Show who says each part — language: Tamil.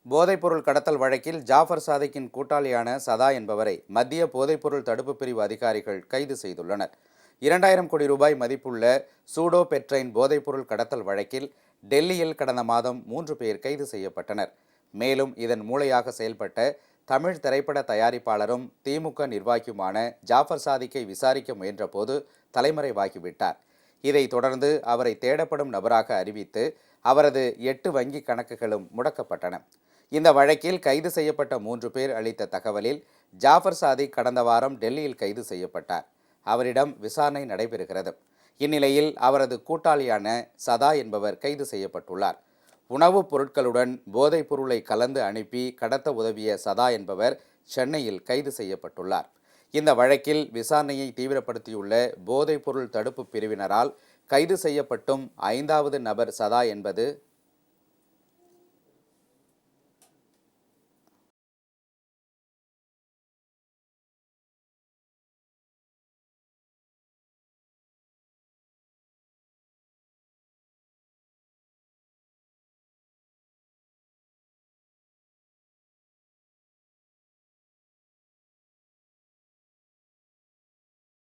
Speaker 1: போதைப்பொருள் கடத்தல் வழக்கில் ஜாஃபர் சாதிக்கின் கூட்டாளியான சதா என்பவரை மத்திய போதைப்பொருள் தடுப்பு பிரிவு அதிகாரிகள் கைது செய்துள்ளனர். 2000 கோடி ரூபாய் மதிப்புள்ள சூடோபெட்ரைன் போதைப்பொருள் கடத்தல் வழக்கில் டெல்லியில் கடந்த மாதம் 3 பேர் கைது செய்யப்பட்டனர். மேலும் இதன் மூளையாக செயல்பட்ட தமிழ் திரைப்பட தயாரிப்பாளரும் திமுக நிர்வாகியுமான ஜாஃபர் சாதிக்கை விசாரிக்க முயன்றபோது தலைமறைவாகிவிட்டார். இதைத் தொடர்ந்து அவரை தேடப்படும் நபராக அறிவித்து அவரது 8 வங்கி கணக்குகளும் முடக்கப்பட்டன. இந்த வழக்கில் கைது செய்யப்பட்ட 3 பேர் அளித்த தகவலில் ஜாஃபர் சாதிக் கடந்த வாரம் டெல்லியில் கைது செய்யப்பட்டார். அவரிடம் விசாரணை நடைபெறுகிறது. இந்நிலையில் அவரது கூட்டாளியான சதா என்பவர் கைது செய்யப்பட்டுள்ளார். உணவுப் பொருட்களுடன் போதைப் பொருளை கலந்து அனுப்பி கடத்த உதவிய சதா என்பவர் சென்னையில் கைது செய்யப்பட்டுள்ளார். இந்த வழக்கில் விசாரணையை தீவிரப்படுத்தியுள்ள போதைப் பொருள் தடுப்பு பிரிவினரால் கைது செய்யப்பட்டும் 5வது நபர் சதா என்பது